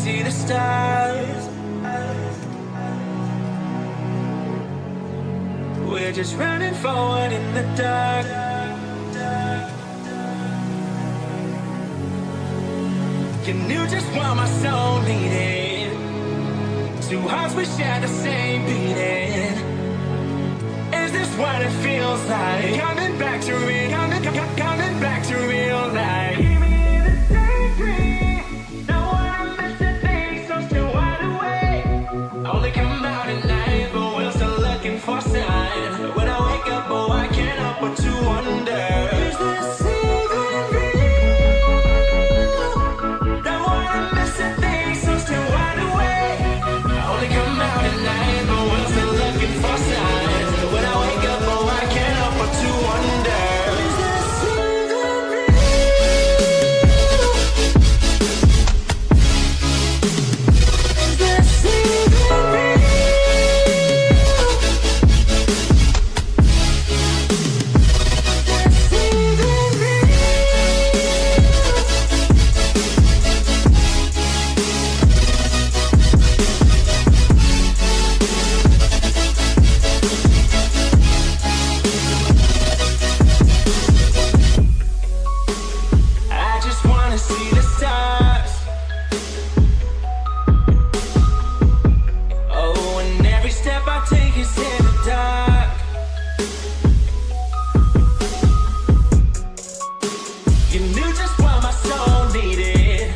see the stars. We're just running forward in the dark. You knew just what my soul needed. Two hearts, we share the same beating. Is this what it feels like? Coming back to real, coming back to real life. Keep me in the daydream. Know what I'm missing, things so still wide awake. Only come out at night, but we're still looking for signs. When I wake up, oh, I can't help but to wonder. Is this even real? Know what I'm missing, things so still wide awake. Only come out at night, but we're still looking for signs. When I wake up, oh, I can't help but to wonder. Is this even real? Is this even real? I just wanna see the stars. Oh, and every step I take is in the dark. You knew just what my soul needed.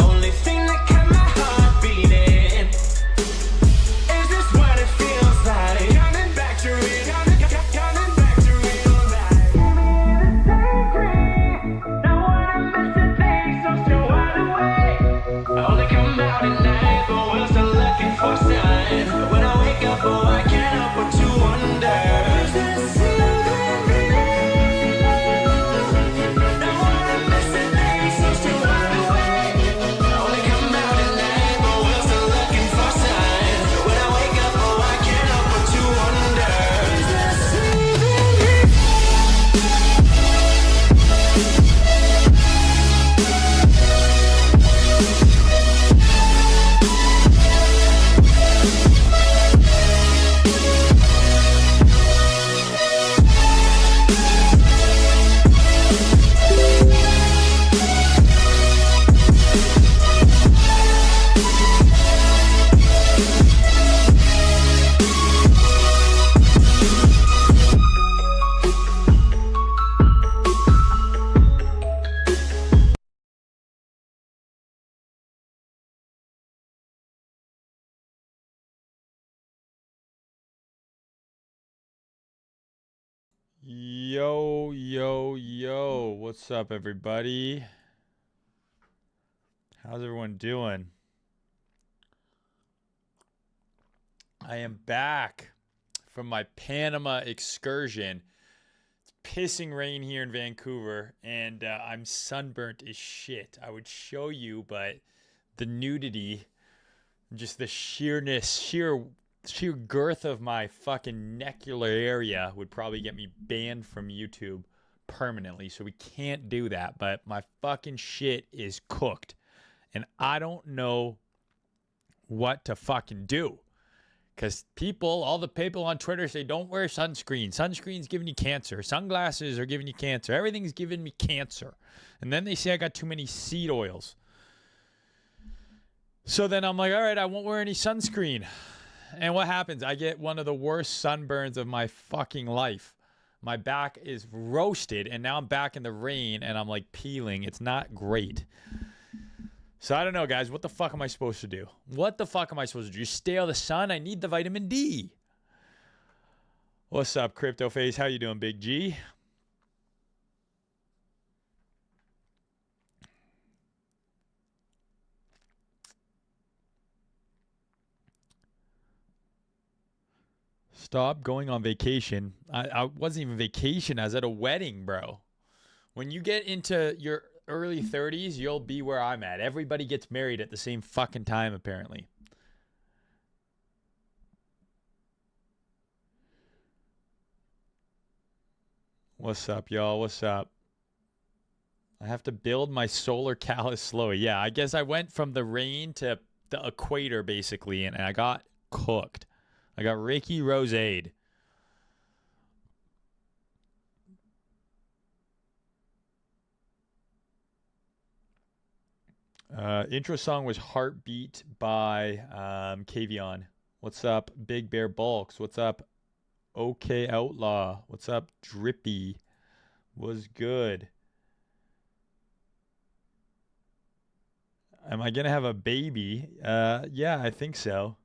Only thing that kept my heart beating. Is this what it feels like? Coming back to real, coming back to real life. Give me the daydream. Know what I'm missing, things so still wide awake. Only come out at night, but we're still looking for signs. When I wake up, oh, I can't help but to wonder. Is this even real? Know what I'm missing, things so still wide awake. Only come out at night, but we're still looking for signs. When I wake up, oh, I can't help but to wonder. Is this even real? Yo, yo, yo. What's up, everybody? How's everyone doing? I am back from my Panama excursion. It's pissing rain here in Vancouver, and I'm sunburnt as shit. I would show you, but the nudity, just the sheer girth of my fucking necular area would probably get me banned from YouTube permanently. So we can't do that. But my fucking shit is cooked. And I don't know what to fucking do. Because all the people on Twitter say, don't wear sunscreen. Sunscreen's giving you cancer. Sunglasses are giving you cancer. Everything's giving me cancer. And then they say I got too many seed oils. So then I'm like, all right, I won't wear any sunscreen. And what happens? I get one of the worst sunburns of my fucking life. My back is roasted, and now I'm back in the rain, and I'm like peeling. It's not great. So I don't know, guys. What the fuck am I supposed to do? What the fuck am I supposed to do? Just stay out of the sun? I need the vitamin D. What's up, Crypto Face? How you doing, Big G? Stop going on vacation. I wasn't even vacation. I was at a wedding, bro. When you get into your early 30s, you'll be where I'm at. Everybody gets married at the same fucking time, apparently. What's up, y'all? What's up? I have to build my solar callus slowly. Yeah, I guess I went from the rain to the equator, basically, and I got cooked. I got Ricky Roseade. Intro song was Heartbeat by Kavion. What's up, Big Bear Bulks? What's up, OK Outlaw? What's up, Drippy? Was good. Am I going to have a baby? Yeah, I think so.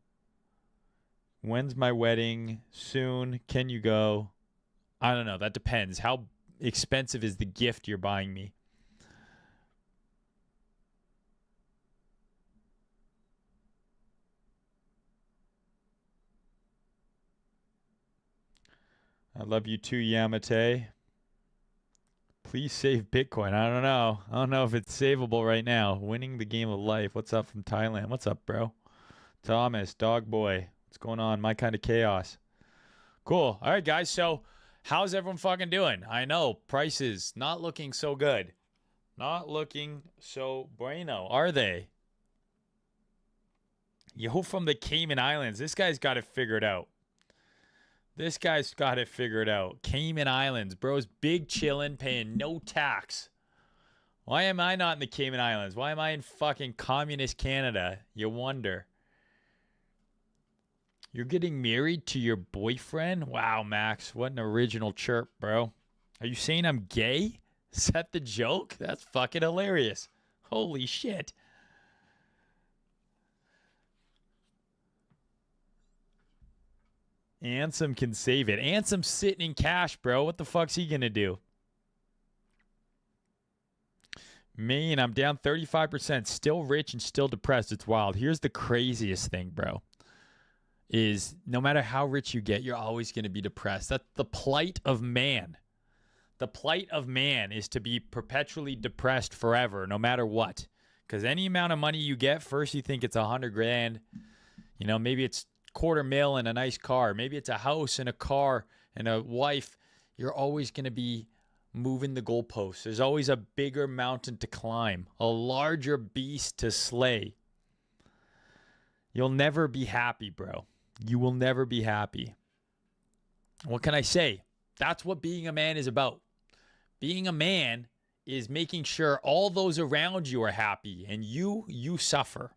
When's my wedding? Soon. Can you go? I don't know. That depends. How expensive is the gift you're buying me? I love you too, Yamate. Please save Bitcoin. I don't know. I don't know if it's savable right now. Winning the game of life. What's up from Thailand? What's up, bro? Thomas, Dog Boy. What's going on? My kind of chaos. Cool. All right, guys. So, how's everyone fucking doing? I know prices not looking so good. Not looking so bueno, are they? Yo from the Cayman Islands. This guy's got it figured out. This guy's got it figured out. Cayman Islands. Bro's big chillin', paying no tax. Why am I not in the Cayman Islands? Why am I in fucking communist Canada? You wonder. You're getting married to your boyfriend? Wow, Max. What an original chirp, bro. Are you saying I'm gay? Is that the joke? That's fucking hilarious. Holy shit. Ansem can save it. Ansem's sitting in cash, bro. What the fuck's he going to do? Man, I'm down 35%. Still rich and still depressed. It's wild. Here's the craziest thing, bro. Is no matter how rich you get, you're always going to be depressed. That's the plight of man. The plight of man is to be perpetually depressed forever, no matter what. Because any amount of money you get, first you think it's $100 grand. You know, maybe it's $250,000 and a nice car. Maybe it's a house and a car and a wife. You're always going to be moving the goalposts. There's always a bigger mountain to climb, a larger beast to slay. You'll never be happy, bro. You will never be happy. What can I say? That's what being a man is about. Being a man is making sure all those around you are happy and you suffer.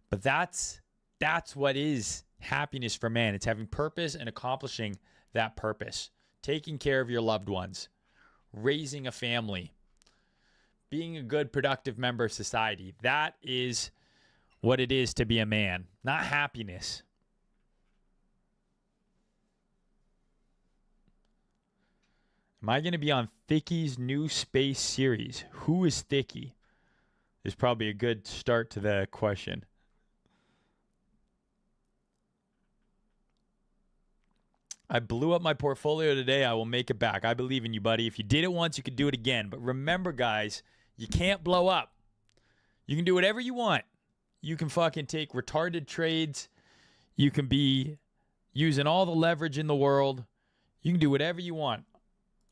But that's what is happiness for man. It's having purpose and accomplishing that purpose. Taking care of your loved ones. Raising a family. Being a good, productive member of society. That is what it is to be a man. Not happiness. Am I going to be on Thicky's new space series? Who is Thicky? Is probably a good start to the question. I blew up my portfolio today. I will make it back. I believe in you, buddy. If you did it once, you could do it again. But remember, guys, you can't blow up. You can do whatever you want. You can fucking take retarded trades. You can be using all the leverage in the world. You can do whatever you want.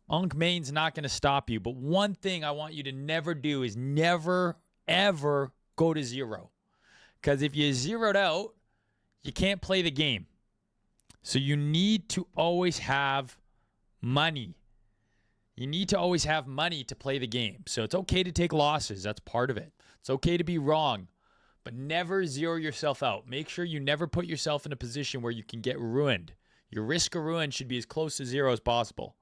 Unk Main's not going to stop you. But one thing I want you to never do is never, ever go to zero. Because if you zeroed out, you can't play the game. So you need to always have money. You need to always have money to play the game. So it's okay to take losses. That's part of it. It's okay to be wrong. But never zero yourself out. Make sure you never put yourself in a position where you can get ruined. Your risk of ruin should be as close to zero as possible.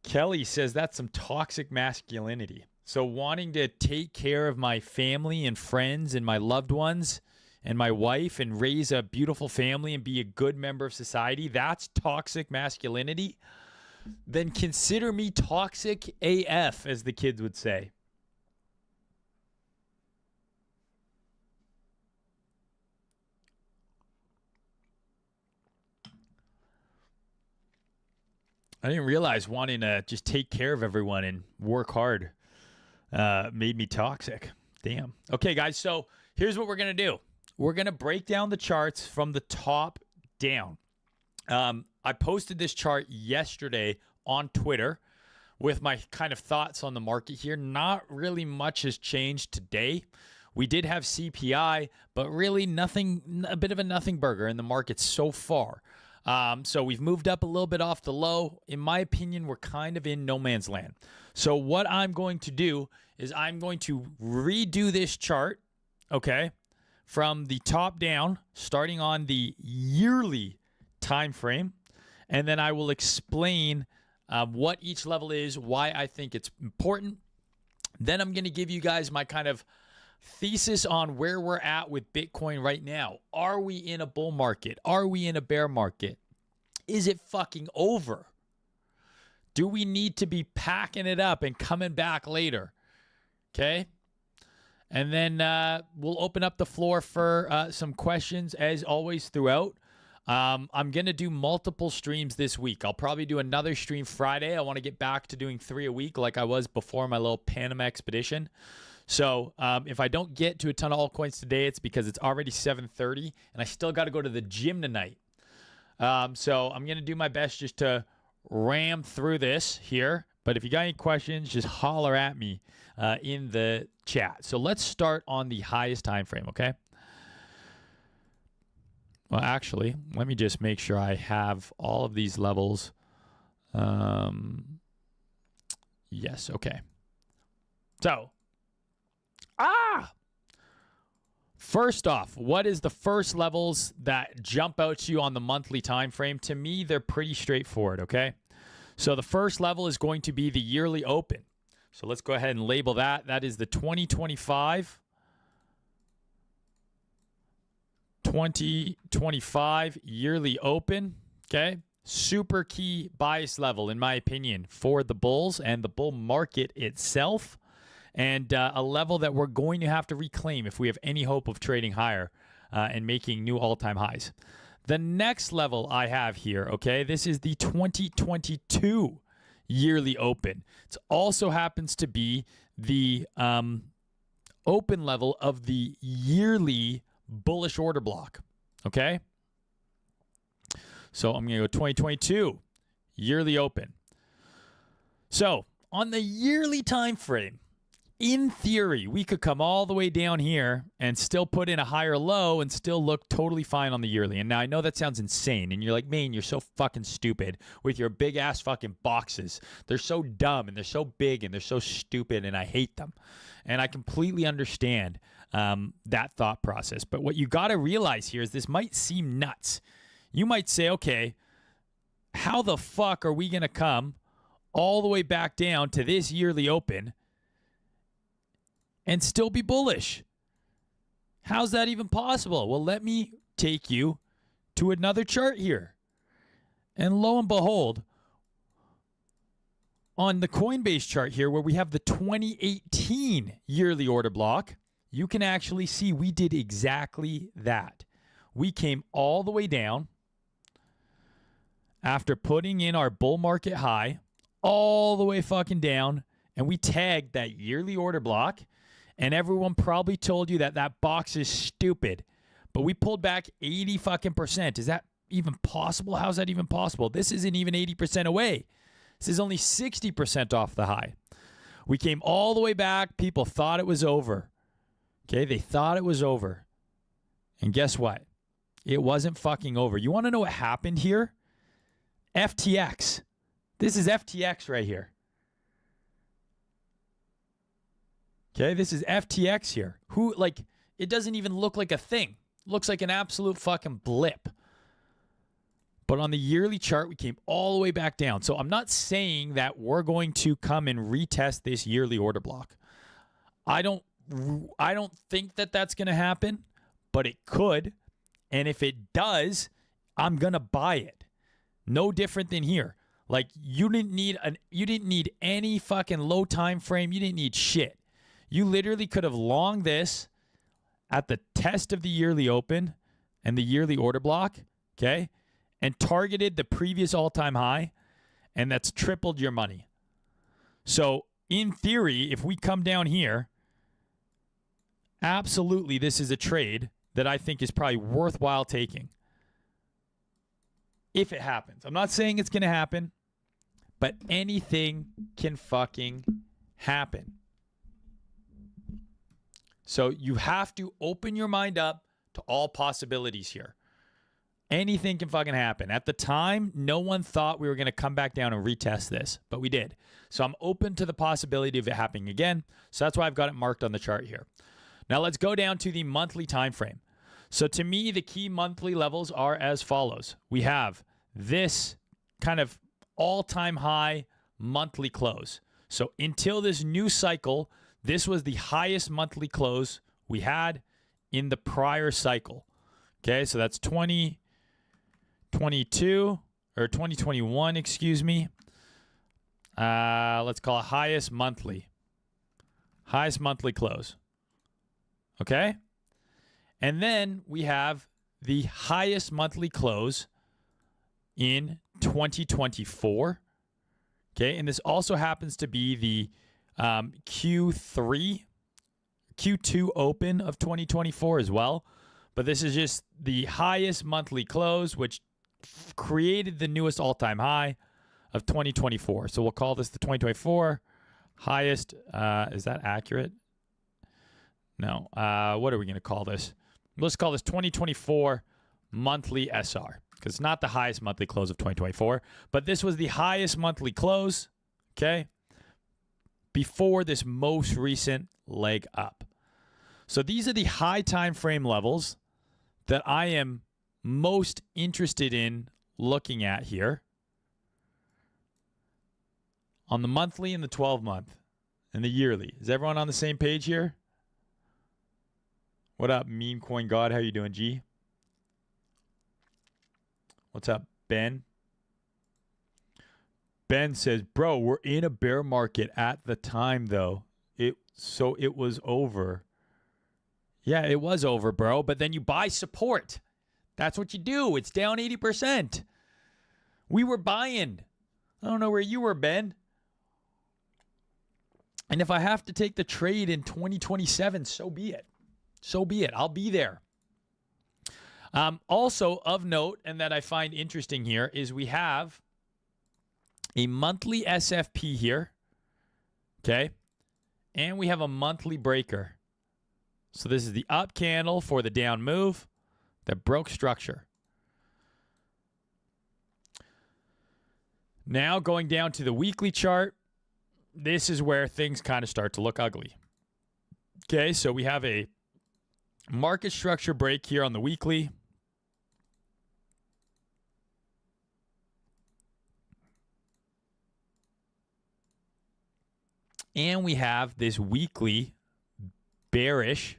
Kelly says that's some toxic masculinity. So wanting to take care of my family and friends and my loved ones and my wife and raise a beautiful family and be a good member of society, that's toxic masculinity, then consider me toxic AF, as the kids would say. I didn't realize wanting to just take care of everyone and work hard made me toxic. Damn. Okay, guys, so here's what we're going to do. We're going to break down the charts from the top down. I posted this chart yesterday on Twitter with my kind of thoughts on the market here. Not really much has changed today. We did have CPI, but really nothing, a bit of a nothing burger in the market so far. So we've moved up a little bit off the low. In my opinion, we're kind of in no man's land. So what I'm going to do is I'm going to redo this chart, okay, from the top down, starting on the yearly time frame, and then I will explain what each level is, why I think it's important. Then I'm going to give you guys my kind of thesis on where we're at with Bitcoin right now. Are we in a bull market? Are we in a bear market? Is it fucking over? Do we need to be packing it up and coming back later? Okay? And then we'll open up the floor for some questions as always throughout. I'm going to do multiple streams this week. I'll probably do another stream Friday. I want to get back to doing 3 a week like I was before my little Panama expedition. So if I don't get to a ton of altcoins today, it's because it's already 7:30 and I still got to go to the gym tonight. So I'm going to do my best just to ram through this here. But if you got any questions, just holler at me in the chat. So let's start on the highest time frame, okay? Well, actually, let me just make sure I have all of these levels. Yes, okay. So, first off, what is the first levels that jump out to you on the monthly time frame? To me, they're pretty straightforward, okay? So the first level is going to be the yearly open. So let's go ahead and label that. That is the 2025 yearly open, okay? Super key bias level, in my opinion, for the bulls and the bull market itself. And a level that we're going to have to reclaim if we have any hope of trading higher and making new all-time highs. The next level I have here, okay, this is the 2022 yearly open. It also happens to be the open level of the yearly bullish order block, okay? So I'm going to go 2022 yearly open. So on the yearly time frame, in theory, we could come all the way down here and still put in a higher low and still look totally fine on the yearly. And now I know that sounds insane. And you're like, man, you're so fucking stupid with your big ass fucking boxes. They're so dumb and they're so big and they're so stupid and I hate them. And I completely understand that thought process. But what you got to realize here is this might seem nuts. You might say, okay, how the fuck are we going to come all the way back down to this yearly open and still be bullish? How's that even possible? Well, let me take you to another chart here. And lo and behold, on the Coinbase chart here where we have the 2018 yearly order block, you can actually see we did exactly that. We came all the way down after putting in our bull market high, all the way fucking down, and we tagged that yearly order block. And everyone probably told you that that box is stupid. But we pulled back 80 fucking percent. Is that even possible? How's that even possible? This isn't even 80% away. This is only 60% off the high. We came all the way back. People thought it was over. Okay, they thought it was over. And guess what? It wasn't fucking over. You want to know what happened here? FTX. This is FTX right here. Okay, this is FTX here. Who, like, it doesn't even look like a thing. It looks like an absolute fucking blip. But on the yearly chart, we came all the way back down. So I'm not saying that we're going to come and retest this yearly order block. I don't think that that's going to happen, but it could. And if it does, I'm going to buy it. No different than here. Like, you didn't need any fucking low time frame. You didn't need shit. You literally could have longed this at the test of the yearly open and the yearly order block, okay, and targeted the previous all-time high, and that's tripled your money. So in theory, if we come down here, absolutely this is a trade that I think is probably worthwhile taking if it happens. I'm not saying it's going to happen, but anything can fucking happen. So you have to open your mind up to all possibilities here. Anything can fucking happen. At the time, no one thought we were going to come back down and retest this, but we did. So I'm open to the possibility of it happening again. So that's why I've got it marked on the chart here. Now let's go down to the monthly time frame. So to me, the key monthly levels are as follows. We have this kind of all-time high monthly close. So until this new cycle, this was the highest monthly close we had in the prior cycle. Okay, so that's 2022 or 2021, excuse me. Let's call it highest monthly close. Okay? And then we have the highest monthly close in 2024. Okay, and this also happens to be the Q2 open of 2024 as well. But this is just the highest monthly close, which created the newest all-time high of 2024. So we'll call this the 2024 highest. Is that accurate? No. What are we going to call this? Let's call this 2024 monthly SR, because it's not the highest monthly close of 2024, but this was the highest monthly close, okay, before this most recent leg up. So these are the high time frame levels that I am most interested in looking at here on the monthly and the 12-month and the yearly. Is everyone on the same page here? What up, Meme Coin God? How you doing, G? What's up, Ben? Ben says, bro, we're in a bear market at the time, though. So it was over. Yeah, it was over, bro. But then you buy support. That's what you do. It's down 80%. We were buying. I don't know where you were, Ben. And if I have to take the trade in 2027, so be it. So be it. I'll be there. Also of note, and that I find interesting here, is we have a monthly SFP here. Okay. And we have a monthly breaker. So this is the up candle for the down move that broke structure. Now going down to the weekly chart, this is where things kind of start to look ugly. Okay, so we have a market structure break here on the weekly. And we have this weekly bearish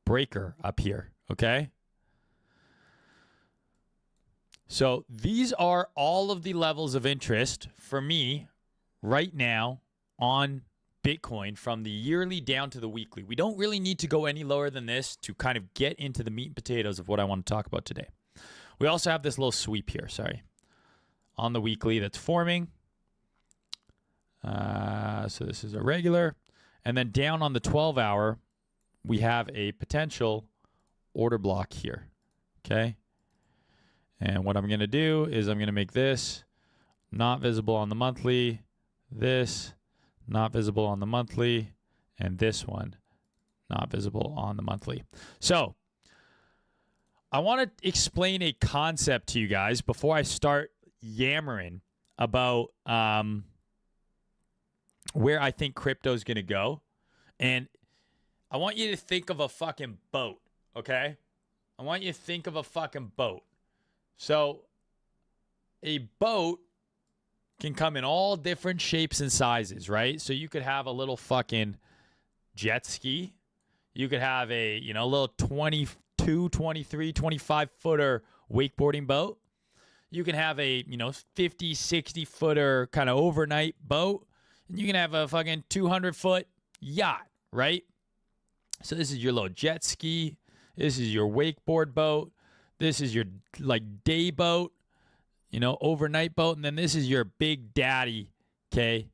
breaker up here, okay? So these are all of the levels of interest for me right now on Bitcoin from the yearly down to the weekly. We don't really need to go any lower than this to kind of get into the meat and potatoes of what I want to talk about today. We also have this little sweep here, on the weekly that's forming. So this is a regular. And then down on the 12-hour, we have a potential order block here, okay? And what I'm going to do is I'm going to make this not visible on the monthly, this not visible on the monthly, and this one not visible on the monthly. So I want to explain a concept to you guys before I start yammering about where I think crypto is going to go. And I want you to think of a fucking boat, okay? I want you to think of a fucking boat. So a boat can come in all different shapes and sizes, right? So you could have a little fucking jet ski. You could have a, little 22, 23, 25 footer wakeboarding boat. You can have a, 50, 60 footer kind of overnight boat. And you can have a fucking 200 foot yacht, right? So this is your little jet ski. This is your wakeboard boat. This is your day boat, overnight boat. And then this is your big daddy, okay?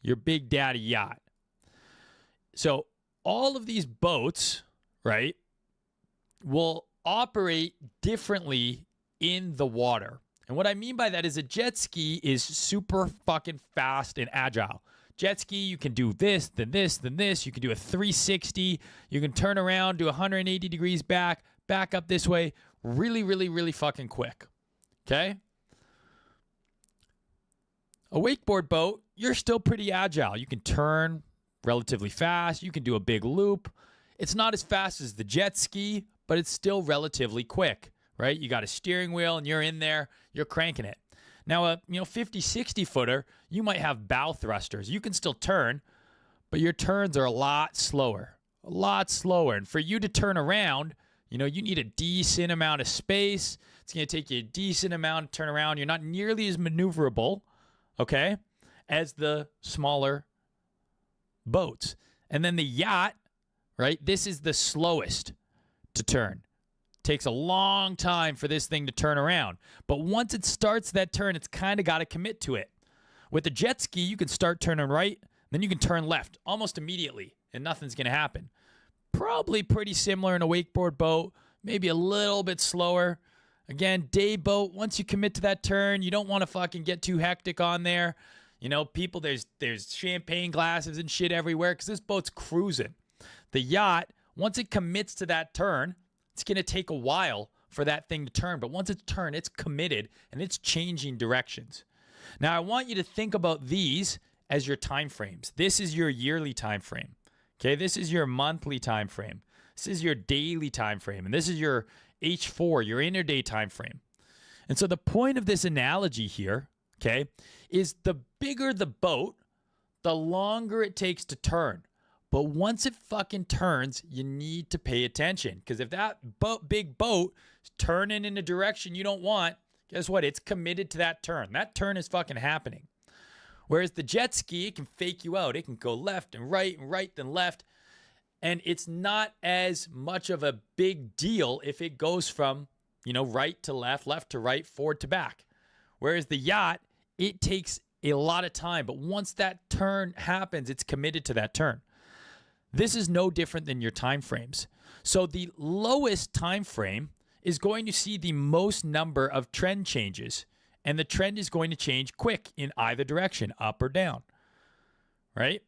Your big daddy yacht. So all of these boats, right, will operate differently in the water. And what I mean by that is a jet ski is super fucking fast and agile. Jet ski, you can do this, then this, then this. You can do a 360. You can turn around, do 180 degrees back up this way. Really, really, really fucking quick. Okay? A wakeboard boat, you're still pretty agile. You can turn relatively fast. You can do a big loop. It's not as fast as the jet ski, but it's still relatively quick, right? You got a steering wheel and you're in there, you're cranking it. Now, a 50, 60 footer, you might have bow thrusters. You can still turn, but your turns are a lot slower. And for you to turn around, you need a decent amount of space. It's going to take you a decent amount to turn around. You're not nearly as maneuverable, okay, as the smaller boats. And then the yacht, right? This is the slowest to turn. Takes a long time for this thing to turn around. But once it starts that turn, it's kind of got to commit to it. With the jet ski, you can start turning right, then you can turn left almost immediately, and nothing's going to happen. Probably pretty similar in a wakeboard boat, maybe a little bit slower. Again, day boat, once you commit to that turn, you don't want to fucking get too hectic on there. People, there's champagne glasses and shit everywhere because this boat's cruising. The yacht, once it commits to that turn, it's going to take a while for that thing to turn. But once it's turned, it's committed and it's changing directions. Now, I want you to think about these as your time frames. This is your yearly time frame. Okay, this is your monthly time frame. This is your daily time frame. And this is your H4, your intraday time frame. And so the point of this analogy here, okay, is the bigger the boat, the longer it takes to turn. But once it fucking turns, you need to pay attention. Because if that big boat is turning in a direction you don't want, guess what? It's committed to that turn. That turn is fucking happening. Whereas the jet ski, it can fake you out. It can go left and right then left. And it's not as much of a big deal if it goes from, right to left to right, forward to back. Whereas the yacht, it takes a lot of time. But once that turn happens, it's committed to that turn. This is no different than your time frames. So the lowest time frame is going to see the most number of trend changes. And the trend is going to change quick in either direction, up or down. Right?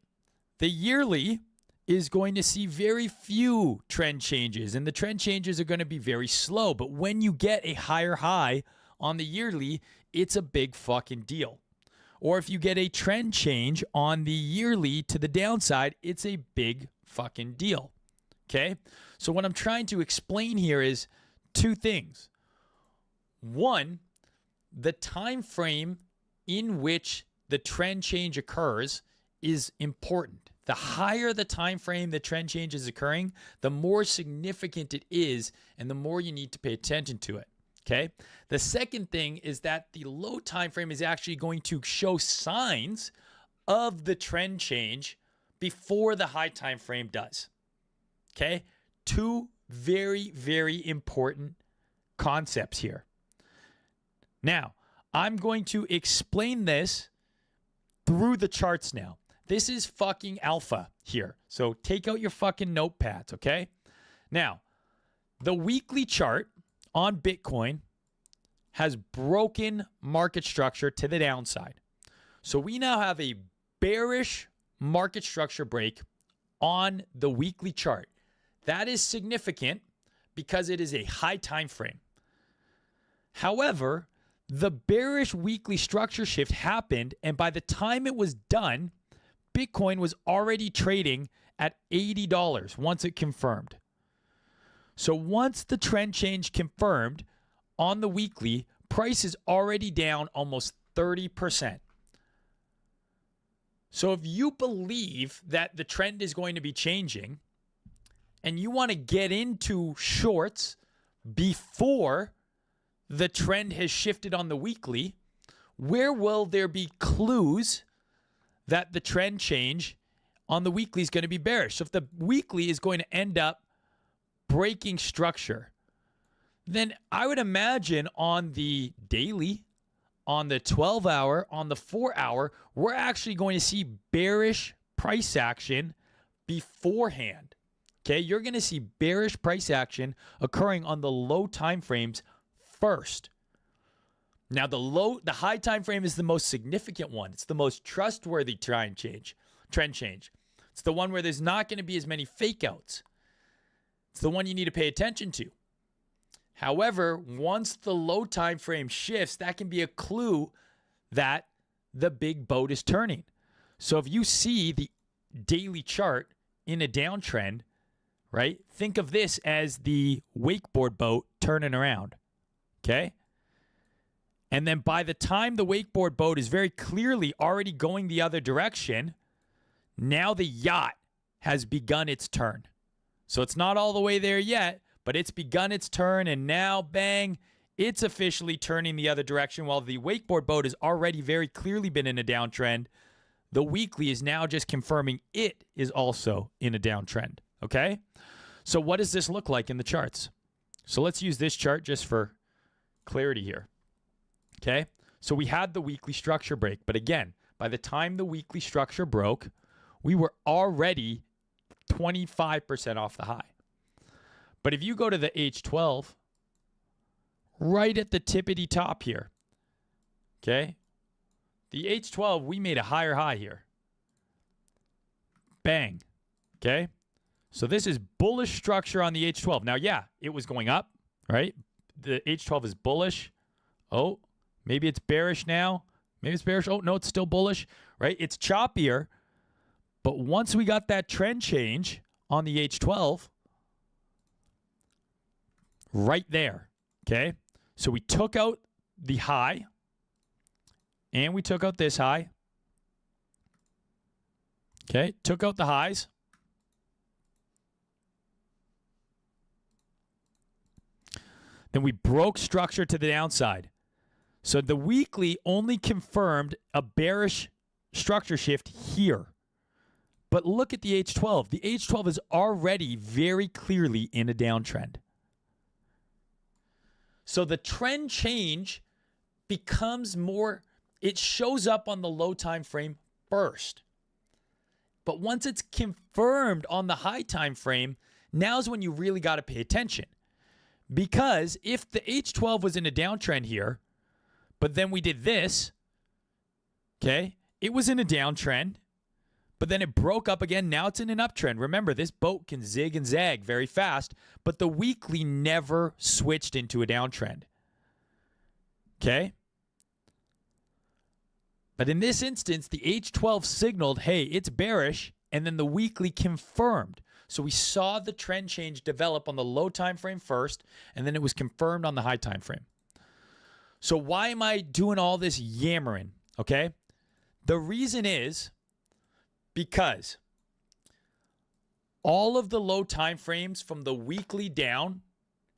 The yearly is going to see very few trend changes. And the trend changes are going to be very slow. But when you get a higher high on the yearly, it's a big fucking deal. Or if you get a trend change on the yearly to the downside, it's a big fucking deal. Okay? So what I'm trying to explain here is two things. One, the time frame in which the trend change occurs is important. The higher the time frame the trend change is occurring, the more significant it is and the more you need to pay attention to it. Okay? The second thing is that the low time frame is actually going to show signs of the trend change before the high time frame does. Okay? Two very, very important concepts here. Now, I'm going to explain this through the charts now. This is fucking alpha here. So take out your fucking notepads, okay? Now, the weekly chart on Bitcoin has broken market structure to the downside. So we now have a bearish market structure break on the weekly chart. That is significant because it is a high time frame. However, the bearish weekly structure shift happened, and by the time it was done, Bitcoin was already trading at $80 once it confirmed. So once the trend change confirmed on the weekly, price is already down almost 30%. So if you believe that the trend is going to be changing and you want to get into shorts before the trend has shifted on the weekly, where will there be clues that the trend change on the weekly is going to be bearish? So if the weekly is going to end up breaking structure, then I would imagine on the daily, on the 12-hour, on the 4-hour, we're actually going to see bearish price action beforehand. Okay, you're going to see bearish price action occurring on the low time frames first. Now, the high time frame is the most significant one. It's the most trustworthy trend change. It's the one where there's not going to be as many fake outs. It's the one you need to pay attention to. However, once the low time frame shifts, that can be a clue that the big boat is turning. So if you see the daily chart in a downtrend, right? Think of this as the wakeboard boat turning around. Okay? And then by the time the wakeboard boat is very clearly already going the other direction, now the yacht has begun its turn. So it's not all the way there yet, but it's begun its turn, and now, bang, it's officially turning the other direction. While the wakeboard boat has already very clearly been in a downtrend, the weekly is now just confirming it is also in a downtrend, okay? So what does this look like in the charts? So let's use this chart just for clarity here, okay? So we had the weekly structure break, but again, by the time the weekly structure broke, we were already 25% off the high. But if you go to the H12, right at the tippity top here, okay? The H12, we made a higher high here. Bang, okay? So this is bullish structure on the H12. Now, yeah, it was going up, right? The H12 is bullish. Oh, maybe it's bearish now. Maybe it's bearish. Oh, no, it's still bullish, right? It's choppier. But once we got that trend change on the H12, right there, okay? So we took out the high, and we took out this high. Okay, took out the highs. Then we broke structure to the downside. So the weekly only confirmed a bearish structure shift here. But look at the H12. The H12 is already very clearly in a downtrend. So the trend change becomes more, it shows up on the low time frame first. But once it's confirmed on the high time frame, now's when you really got to pay attention. Because if the H12 was in a downtrend here, but then we did this, okay, it was in a downtrend, but then it broke up again. Now it's in an uptrend. Remember, this boat can zig and zag very fast, but the weekly never switched into a downtrend. Okay? But in this instance, the H12 signaled, hey, it's bearish, and then the weekly confirmed. So we saw the trend change develop on the low time frame first, and then it was confirmed on the high time frame. So why am I doing all this yammering? Okay? The reason is because all of the low time frames from the weekly down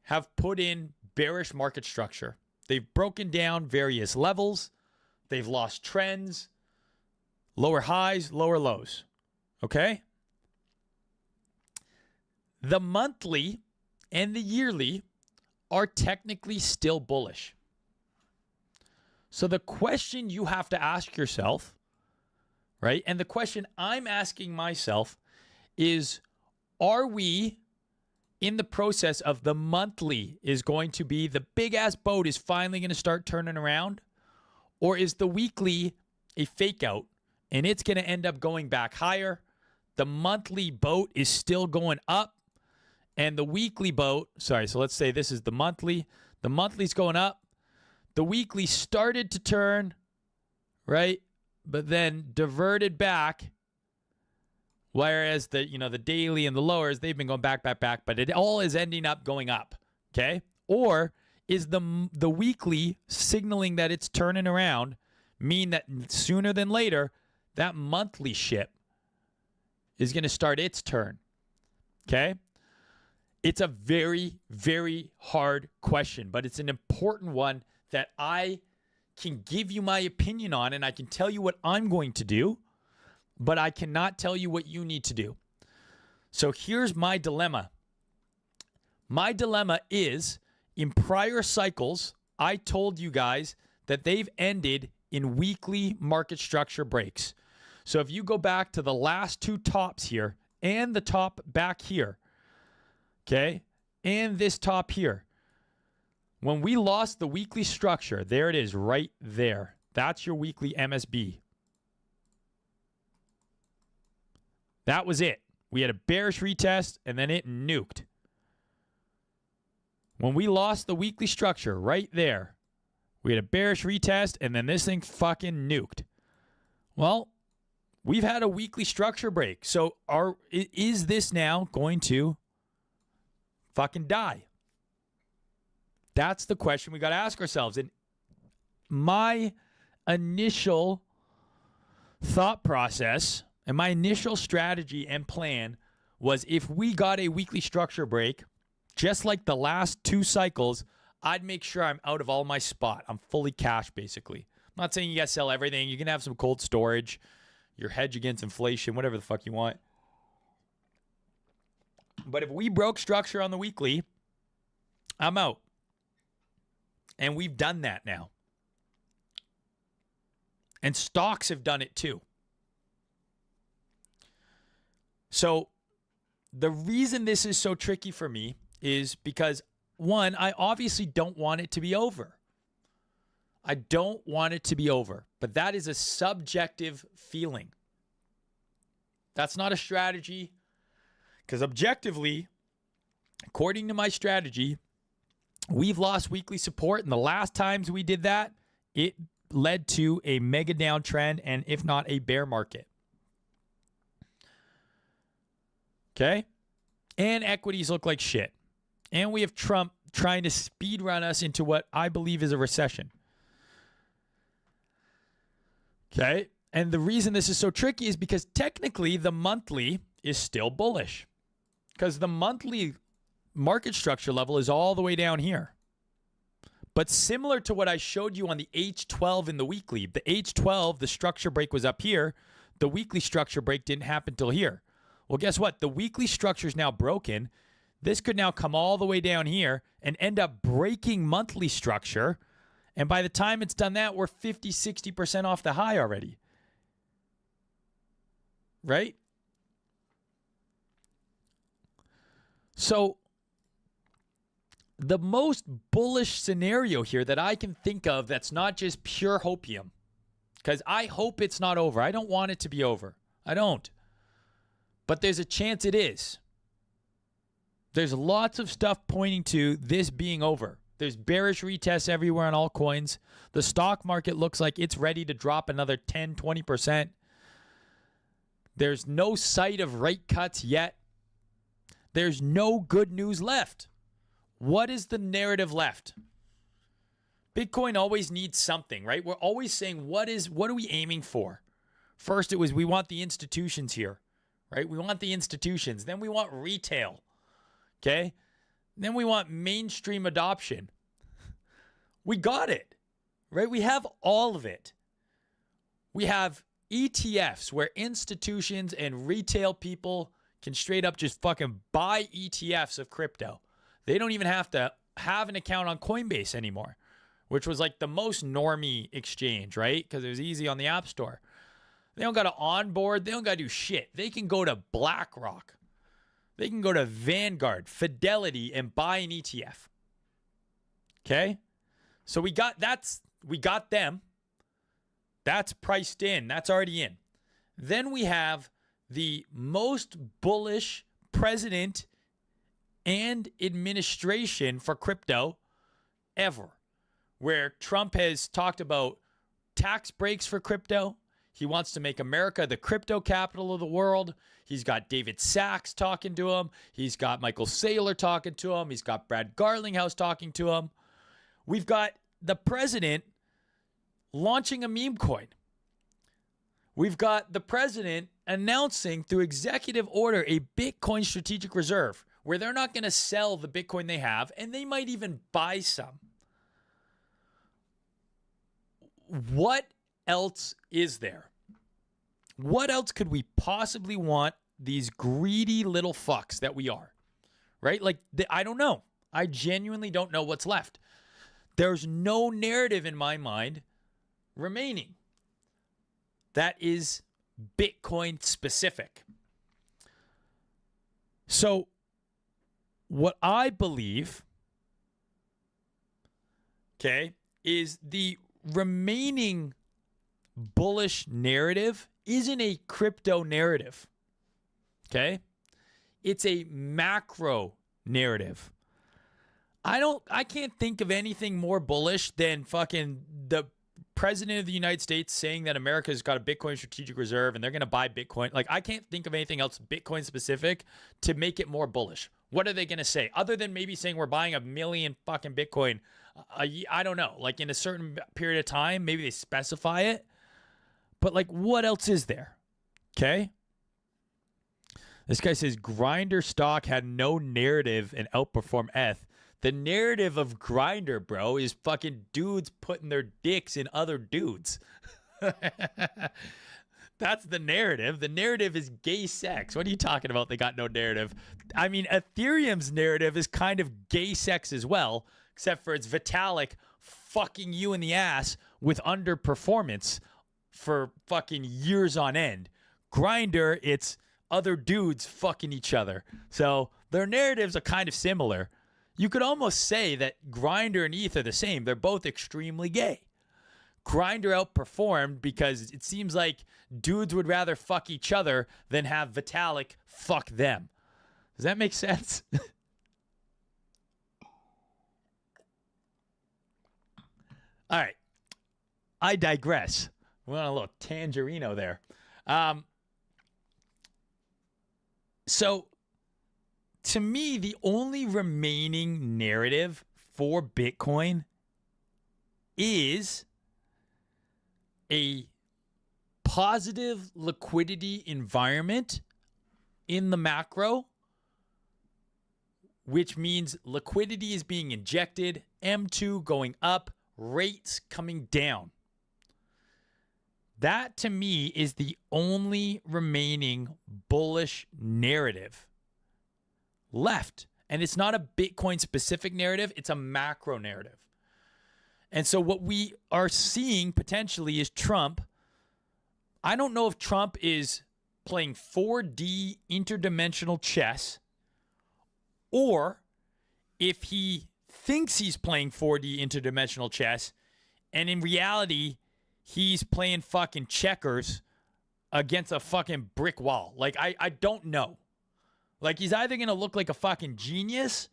have put in bearish market structure. They've broken down various levels. They've lost trends, lower highs, lower lows. Okay? The monthly and the yearly are technically still bullish. So the question you have to ask yourself, right? And the question I'm asking myself is, are we in the process of the monthly is going to be the big ass boat is finally going to start turning around? Or is the weekly a fake out and it's going to end up going back higher? The monthly boat is still going up and the weekly boat, sorry, so let's say this is the monthly. The monthly's going up. The weekly started to turn, right? But then diverted back, whereas the daily and the lowers, they've been going back, but it all is ending up going up, okay? Or is the weekly signaling that it's turning around mean that sooner than later, that monthly ship is going to start its turn, okay? It's a very, very hard question, but it's an important one that I can give you my opinion on, and I can tell you what I'm going to do, but I cannot tell you what you need to do. So here's my dilemma. My dilemma is, in prior cycles, I told you guys that they've ended in weekly market structure breaks. So if you go back to the last two tops here and the top back here, okay, and this top here, When we lost the weekly structure, there it is right there. That's your weekly MSB. That was it. We had a bearish retest, and then it nuked. When we lost the weekly structure right there, we had a bearish retest, and then this thing fucking nuked. Well, we've had a weekly structure break. So is this now going to fucking die? That's the question we got to ask ourselves. And my initial thought process and my initial strategy and plan was, if we got a weekly structure break, just like the last 2 cycles, I'd make sure I'm out of all my spot. I'm fully cash, basically. I'm not saying you got to sell everything. You can have some cold storage, your hedge against inflation, whatever the fuck you want. But if we broke structure on the weekly, I'm out. And we've done that now. And stocks have done it too. So the reason this is so tricky for me is because, one, I obviously don't want it to be over. I don't want it to be over. But that is a subjective feeling. That's not a strategy. Because objectively, according to my strategy, we've lost weekly support. And the last times we did that, it led to a mega downtrend and, if not, a bear market. Okay? And equities look like shit. And we have Trump trying to speed run us into what I believe is a recession. Okay? And the reason this is so tricky is because technically the monthly is still bullish. Because the monthly market structure level is all the way down here. But similar to what I showed you on the H12 in the weekly, the H12, the structure break was up here. The weekly structure break didn't happen till here. Well, guess what? The weekly structure is now broken. This could now come all the way down here and end up breaking monthly structure. And by the time it's done that, we're 50, 60% off the high already. Right? So the most bullish scenario here that I can think of that's not just pure hopium, because I hope it's not over. I don't want it to be over. I don't. But there's a chance it is. There's lots of stuff pointing to this being over. There's bearish retests everywhere on altcoins. The stock market looks like it's ready to drop another 10, 20%. There's no sight of rate cuts yet. There's no good news left. What is the narrative left? Bitcoin always needs something, right? We're always saying, what are we aiming for? First, it was we want the institutions here, right? We want the institutions. Then we want retail, okay? Then we want mainstream adoption. We got it, right? We have all of it. We have ETFs where institutions and retail people can straight up just fucking buy ETFs of crypto. They don't even have to have an account on Coinbase anymore, which was like the most normie exchange, right? Because it was easy on the App Store. They don't got to onboard. They don't got to do shit. They can go to BlackRock. They can go to Vanguard, Fidelity, and buy an ETF. Okay? So we got them. That's priced in. That's already in. Then we have the most bullish president and administration for crypto ever, where Trump has talked about tax breaks for crypto. He wants to make America the crypto capital of the world. He's got David Sachs talking to him. He's got Michael Saylor talking to him. He's got Brad Garlinghouse talking to him. We've got the president launching a meme coin. We've got the president announcing through executive order a Bitcoin strategic reserve, where they're not going to sell the Bitcoin they have, and they might even buy some. What else is there? What else could we possibly want, these greedy little fucks that we are? Right? Like, I don't know. I genuinely don't know what's left. There's no narrative in my mind remaining that is Bitcoin specific. So, what I believe okay, is the remaining bullish narrative isn't a crypto narrative. Okay? It's a macro narrative. I can't think of anything more bullish than fucking the president of the United States saying that America's got a Bitcoin strategic reserve and they're going to buy Bitcoin. Like, I can't think of anything else Bitcoin specific to make it more bullish. What are they going to say? Other than maybe saying we're buying 1 million fucking Bitcoin. I don't know. Like, in a certain period of time, maybe they specify it. But, like, what else is there? Okay? This guy says Grinder stock had no narrative and outperformed ETH. The narrative of Grinder, bro, is fucking dudes putting their dicks in other dudes. That's the narrative. The narrative is gay sex. What are you talking about? They got no narrative. I mean, Ethereum's narrative is kind of gay sex as well, except for it's Vitalik fucking you in the ass with underperformance for fucking years on end. Grinder, it's other dudes fucking each other. So their narratives are kind of similar. You could almost say that Grindr and ETH are the same. They're both extremely gay. Grindr outperformed because it seems like dudes would rather fuck each other than have Vitalik fuck them. Does that make sense? All right. I digress. We're on a little tangerino there. So, to me, the only remaining narrative for Bitcoin is a positive liquidity environment in the macro, which means liquidity is being injected, M2 going up, rates coming down. That, to me, is the only remaining bullish narrative left. And it's not a Bitcoin specific narrative, it's a macro narrative. And so what we are seeing potentially is Trump. I don't know if Trump is playing 4D interdimensional chess or if he thinks he's playing 4D interdimensional chess and in reality he's playing fucking checkers against a fucking brick wall. Like, I don't know. Like, he's either going to look like a fucking genius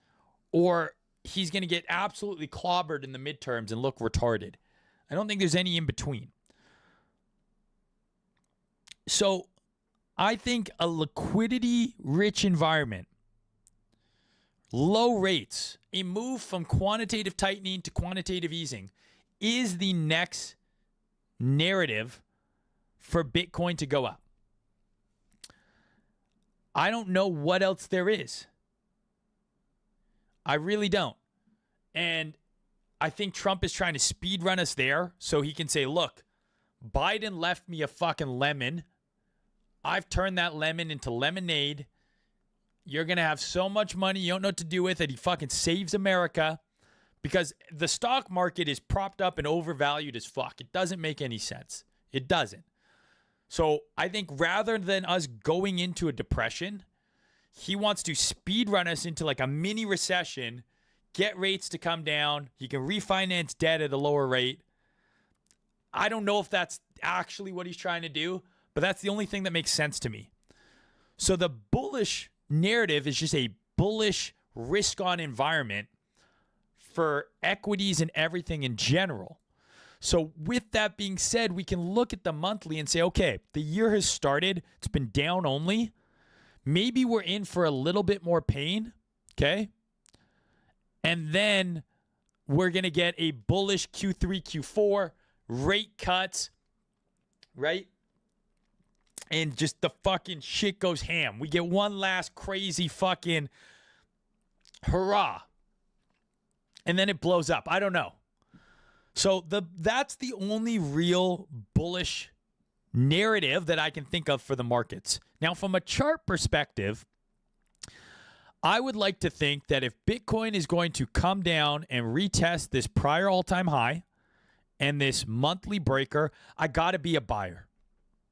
or he's going to get absolutely clobbered in the midterms and look retarded. I don't think there's any in between. So I think a liquidity-rich environment, low rates, a move from quantitative tightening to quantitative easing is the next narrative for Bitcoin to go up. I don't know what else there is. I really don't. And I think Trump is trying to speed run us there so he can say, look, Biden left me a fucking lemon. I've turned that lemon into lemonade. You're going to have so much money you don't know what to do with it. He fucking saves America because the stock market is propped up and overvalued as fuck. It doesn't make any sense. It doesn't. So I think rather than us going into a depression, he wants to speed run us into like a mini recession, get rates to come down. He can refinance debt at a lower rate. I don't know if that's actually what he's trying to do, but that's the only thing that makes sense to me. So the bullish narrative is just a bullish risk-on environment for equities and everything in general. So with that being said, we can look at the monthly and say, okay, the year has started. It's been down only. Maybe we're in for a little bit more pain, okay? And then we're going to get a bullish Q3, Q4, rate cuts, right? And just the fucking shit goes ham. We get one last crazy fucking hurrah. And then it blows up. I don't know. So that's the only real bullish narrative that I can think of for the markets. Now, from a chart perspective, I would like to think that if Bitcoin is going to come down and retest this prior all-time high and this monthly breaker, I got to be a buyer.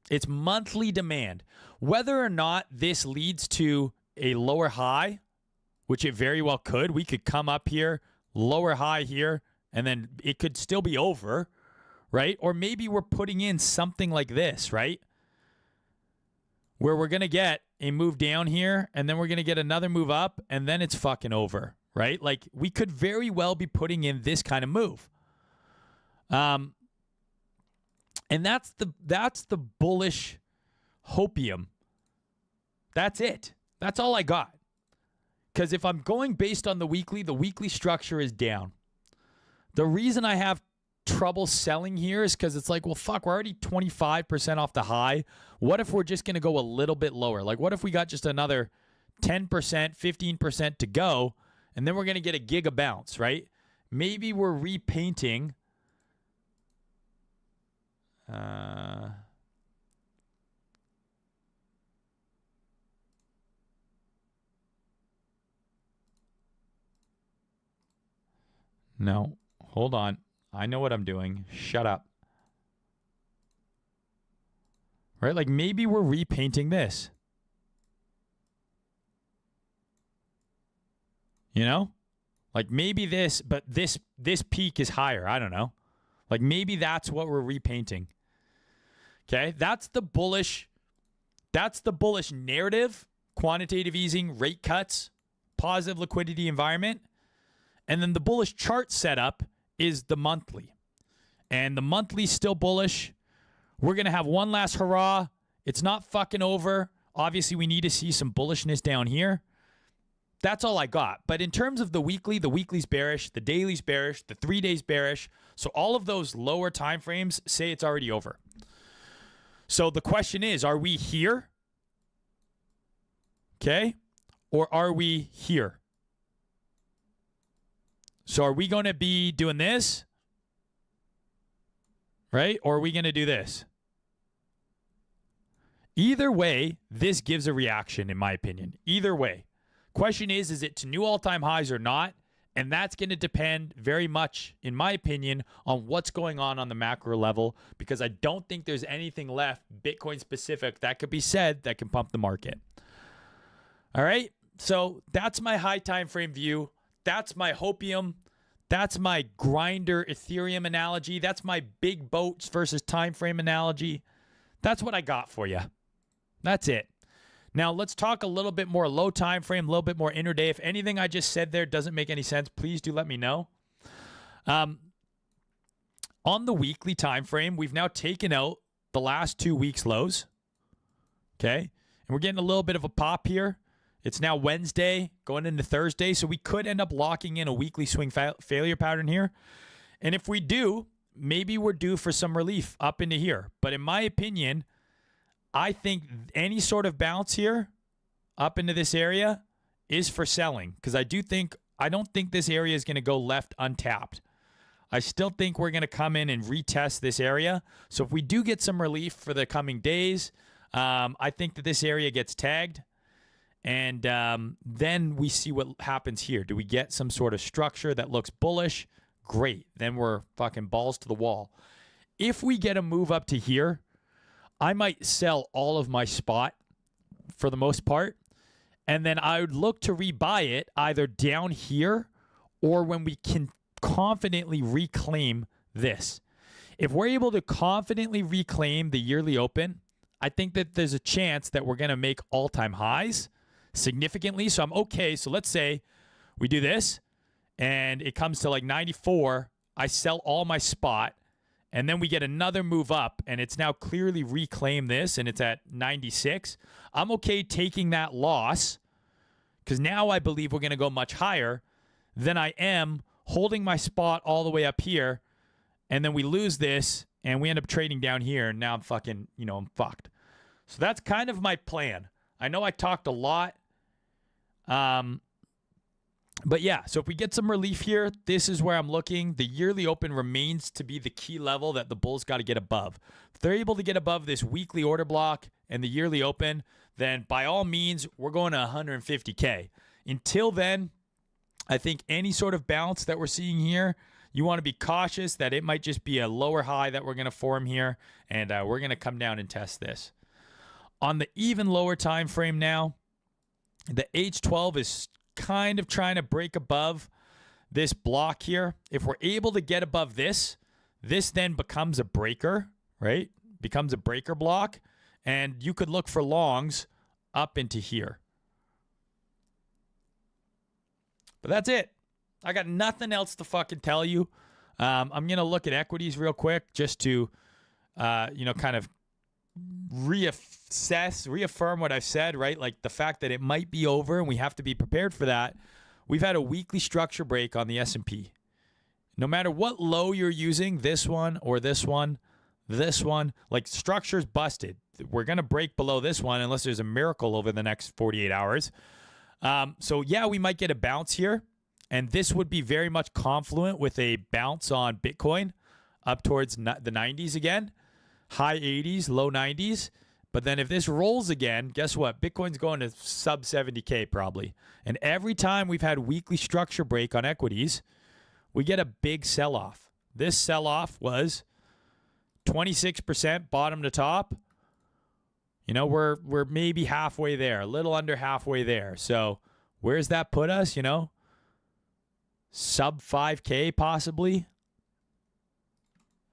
It's monthly demand. Whether or not this leads to a lower high, which it very well could, we could come up here, lower high here, and then it could still be over, right? Or maybe we're putting in something like this, right? Where we're going to get a move down here, and then we're going to get another move up, and then it's fucking over, right? Like, we could very well be putting in this kind of move. And that's the bullish hopium. That's it. That's all I got. Because if I'm going based on the weekly structure is down. The reason I have trouble selling here is because it's like, well, fuck, we're already 25% off the high. What if we're just going to go a little bit lower? Like, what if we got just another 10%, 15% to go, and then we're going to get a giga bounce, right? Maybe we're repainting. No, hold on. I know what I'm doing. Shut up. Right? Like, maybe we're repainting this. You know? Like, maybe this, but this peak is higher. I don't know. Like, maybe that's what we're repainting. Okay? That's the bullish narrative. Quantitative easing, rate cuts, positive liquidity environment. And then the bullish chart setup is the monthly. And the monthly's still bullish. We're going to have one last hurrah. It's not fucking over. Obviously, we need to see some bullishness down here. That's all I got. But in terms of the weekly's bearish, the daily's bearish, the 3 days bearish. So all of those lower time frames say it's already over. So the question is, are we here? Okay? Or are we here? So are we going to be doing this? Right? Or are we going to do this? Either way, this gives a reaction, in my opinion. Either way. Question is it to new all-time highs or not? And that's going to depend very much, in my opinion, on what's going on the macro level, because I don't think there's anything left Bitcoin specific that could be said that can pump the market. All right? So that's my high time frame view. That's my hopium. That's my grinder Ethereum analogy. That's my big boats versus time frame analogy. That's what I got for you. That's it. Now let's talk a little bit more low time frame, a little bit more intraday. If anything I just said there doesn't make any sense, please do let me know. On the weekly time frame, we've now taken out the last 2 weeks' lows. Okay? And we're getting a little bit of a pop here. It's now Wednesday, going into Thursday, so we could end up locking in a weekly swing failure pattern here. And if we do, maybe we're due for some relief up into here. But in my opinion, I think any sort of bounce here up into this area is for selling, because I don't think this area is going to go left untapped. I still think we're going to come in and retest this area. So if we do get some relief for the coming days, I think that this area gets tagged. And then we see what happens here. Do we get some sort of structure that looks bullish? Great. Then we're fucking balls to the wall. If we get a move up to here, I might sell all of my spot for the most part. And then I would look to rebuy it either down here or when we can confidently reclaim this. If we're able to confidently reclaim the yearly open, I think that there's a chance that we're going to make all-time highs significantly. So I'm okay. So let's say we do this and it comes to like 94. I sell all my spot and then we get another move up and it's now clearly reclaimed this and it's at 96. I'm okay taking that loss because now I believe we're going to go much higher than I am holding my spot all the way up here. And then we lose this and we end up trading down here. And now I'm fucking, I'm fucked. So that's kind of my plan. I know I talked a lot. But yeah, so if we get some relief here, this is where I'm looking. The yearly open remains to be the key level that the bulls got to get above. If they're able to get above this weekly order block and the yearly open, then by all means, we're going to 150K. Until then, I think any sort of bounce that we're seeing here, you want to be cautious that it might just be a lower high that we're going to form here, and we're going to come down and test this. On the even lower time frame now, the H12 is kind of trying to break above this block here, if we're able to get above this, this then becomes a breaker, right? Becomes a breaker block. And you could look for longs up into here. But that's it. I got nothing else to fucking tell you. I'm going to look at equities real quick just to, kind of reaffirm what I've said, right? Like the fact that it might be over and we have to be prepared for that. We've had a weekly structure break on the S&P. No matter what low you're using, this one or this one, like structure's busted. We're going to break below this one unless there's a miracle over the next 48 hours. So, yeah, we might get a bounce here. And this would be very much confluent with a bounce on Bitcoin up towards the 90s again. High 80s, low 90s. But then if this rolls again, guess what? Bitcoin's going to sub 70K probably. And every time we've had weekly structure break on equities, we get a big sell-off. This sell-off was 26% bottom to top. You know, we're maybe halfway there, a little under halfway there. So where's that put us, you know? Sub 5K possibly.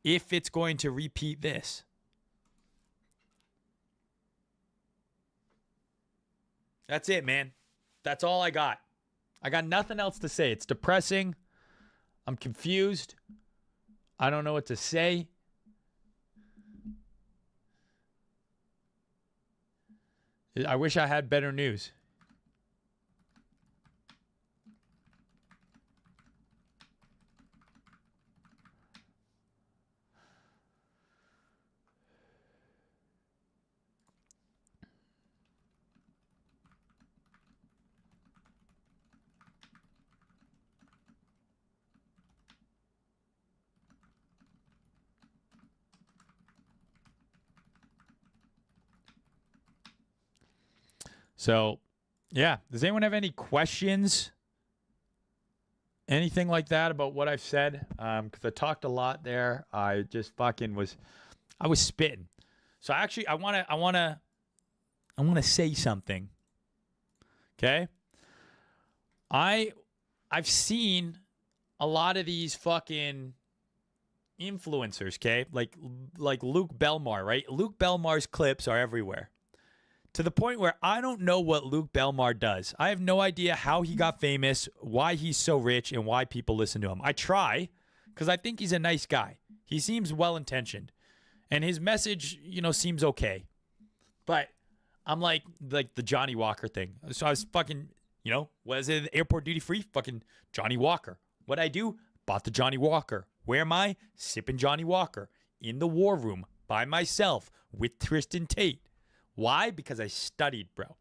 If it's going to repeat this. That's it, man. That's all I got. I got nothing else to say. It's depressing. I'm confused. I don't know what to say. I wish I had better news. So, yeah. Does anyone have any questions? Anything like that about what I've said? Because I talked a lot there. I just fucking was spitting. So actually, I wanna say something. Okay. I've seen a lot of these fucking influencers. Okay, like Luke Belmar, right? Luke Belmar's clips are everywhere. To the point where I don't know what Luke Belmar does. I have no idea how he got famous, why he's so rich, and why people listen to him. I try, because I think he's a nice guy. He seems well-intentioned. And his message, seems okay. But I'm like the Johnny Walker thing. So I was fucking, was it airport duty-free? Fucking Johnny Walker. What'd I do? Bought the Johnny Walker. Where am I? Sipping Johnny Walker. In the war room. By myself. With Tristan Tate. Why? Because I studied, bro.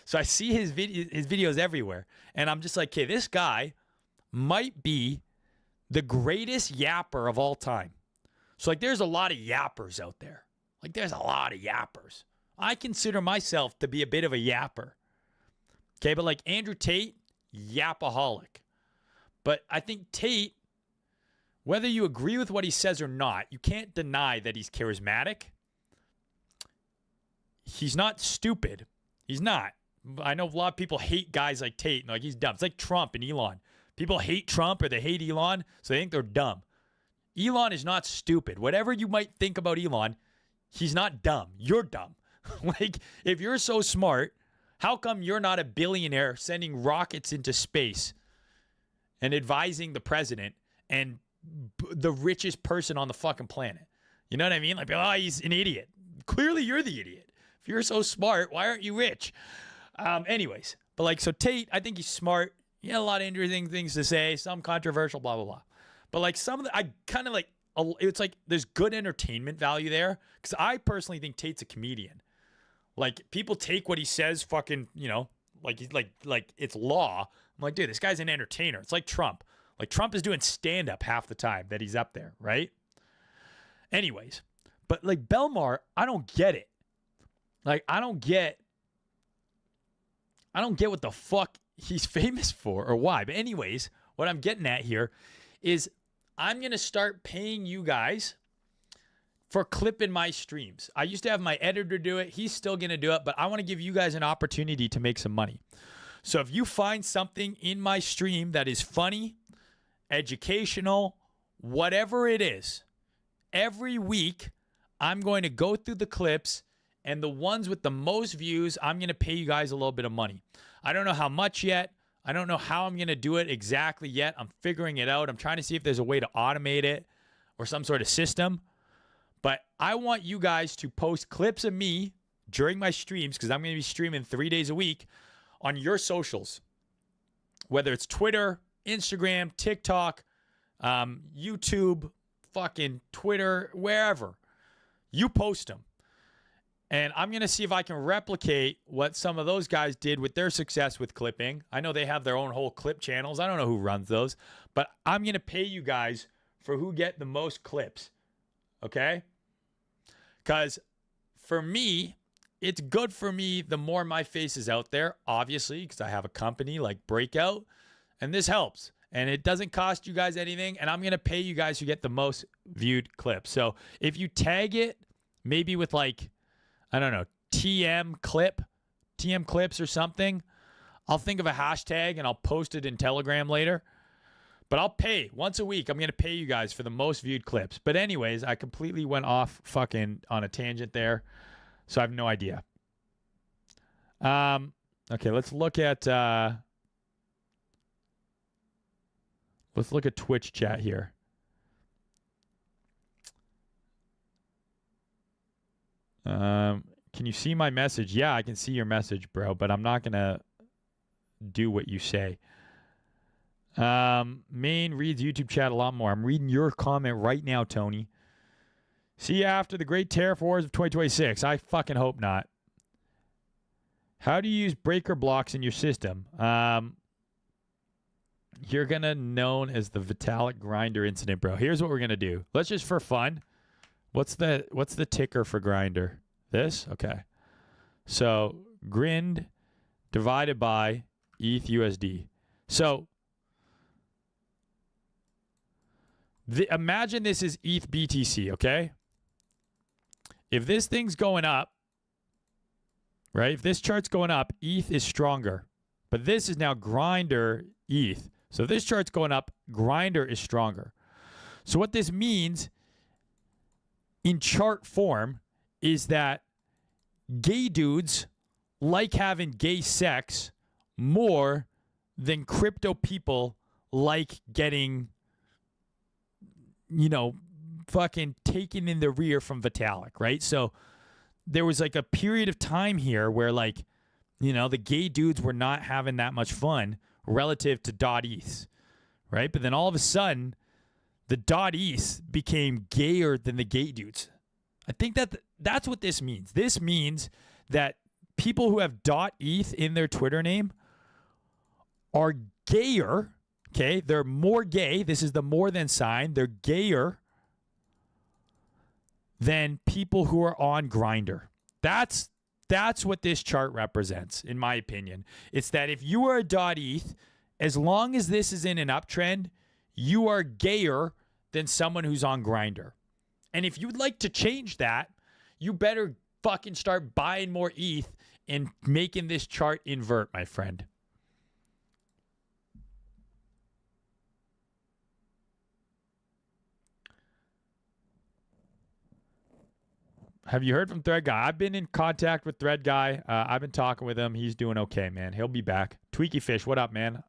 So I see his videos everywhere. And I'm just like, okay, this guy might be the greatest yapper of all time. So, there's a lot of yappers out there. There's a lot of yappers. I consider myself to be a bit of a yapper. Okay, but Andrew Tate, yapaholic. But I think Tate, whether you agree with what he says or not, you can't deny that he's charismatic. He's not stupid. He's not. I know a lot of people hate guys like Tate. He's dumb. It's like Trump and Elon. People hate Trump or they hate Elon, so they think they're dumb. Elon is not stupid. Whatever you might think about Elon, he's not dumb. You're dumb. If you're so smart, how come you're not a billionaire sending rockets into space and advising the president and the richest person on the fucking planet? You know what I mean? He's an idiot. Clearly, you're the idiot. If you're so smart, why aren't you rich? Anyways, but so Tate, I think he's smart. He had a lot of interesting things to say, some controversial, blah, blah, blah. But some of the, I kind of it's there's good entertainment value there. Because I personally think Tate's a comedian. People take what he says fucking, he's it's law. I'm like, dude, this guy's an entertainer. It's like Trump. Trump is doing stand-up half the time that he's up there, right? Anyways, but Belmar, I don't get it. I don't get what the fuck he's famous for or why. But anyways, what I'm getting at here is I'm going to start paying you guys for clipping my streams. I used to have my editor do it. He's still going to do it, but I want to give you guys an opportunity to make some money. So if you find something in my stream that is funny educational, whatever it is. Every week, I'm going to go through the clips, and the ones with the most views, I'm going to pay you guys a little bit of money. I don't know how much yet. I don't know how I'm going to do it exactly yet. I'm figuring it out. I'm trying to see if there's a way to automate it or some sort of system. But I want you guys to post clips of me during my streams, because I'm going to be streaming 3 days a week, on your socials. Whether it's Twitter, Instagram, TikTok, YouTube, fucking Twitter, wherever. You post them. And I'm going to see if I can replicate what some of those guys did with their success with clipping. I know they have their own whole clip channels. I don't know who runs those. But I'm going to pay you guys for who get the most clips. Okay? Because for me, it's good for me the more my face is out there, obviously, because I have a company like Breakout. And this helps. And it doesn't cost you guys anything. And I'm going to pay you guys who get the most viewed clips. So if you tag it, maybe with like, I don't know, TM clips or something, I'll think of a hashtag and I'll post it in Telegram later. But I'll pay once a week. I'm going to pay you guys for the most viewed clips. But anyways, I completely went off fucking on a tangent there. So I have no idea. Okay, let's look at Twitch chat here. Can you see my message? Yeah, I can see your message, bro, but I'm not going to do what you say. Main reads YouTube chat a lot more. I'm reading your comment right now, Tony. See you after the great tariff wars of 2026. I fucking hope not. How do you use breaker blocks in your system? You're going to known as the Vitalik grinder incident, bro. Here's what we're going to do. Let's just for fun. What's the ticker for grinder? This? Okay. So grind divided by ETH USD. So imagine this is ETH BTC, okay? If this thing's going up, right? If this chart's going up, ETH is stronger. But this is now grinder ETH. So if this chart's going up, grinder is stronger. So what this means in chart form is that gay dudes like having gay sex more than crypto people like getting, fucking taken in the rear from Vitalik, right? So there was like a period of time here where the gay dudes were not having that much fun relative to .eth, right? But then all of a sudden, the .eth became gayer than the gay dudes. I think that's what this means. This means that people who have .eth in their Twitter name are gayer, okay? They're more gay. This is the more than sign. They're gayer than people who are on Grindr. That's what this chart represents, in my opinion. It's that if you are a .eth, as long as this is in an uptrend, you are gayer than someone who's on Grindr. And if you'd like to change that, you better fucking start buying more ETH and making this chart invert, my friend. Have you heard from Thread Guy? I've been in contact with Thread Guy. I've been talking with him. He's doing okay, man. He'll be back. Tweaky Fish, what up, man?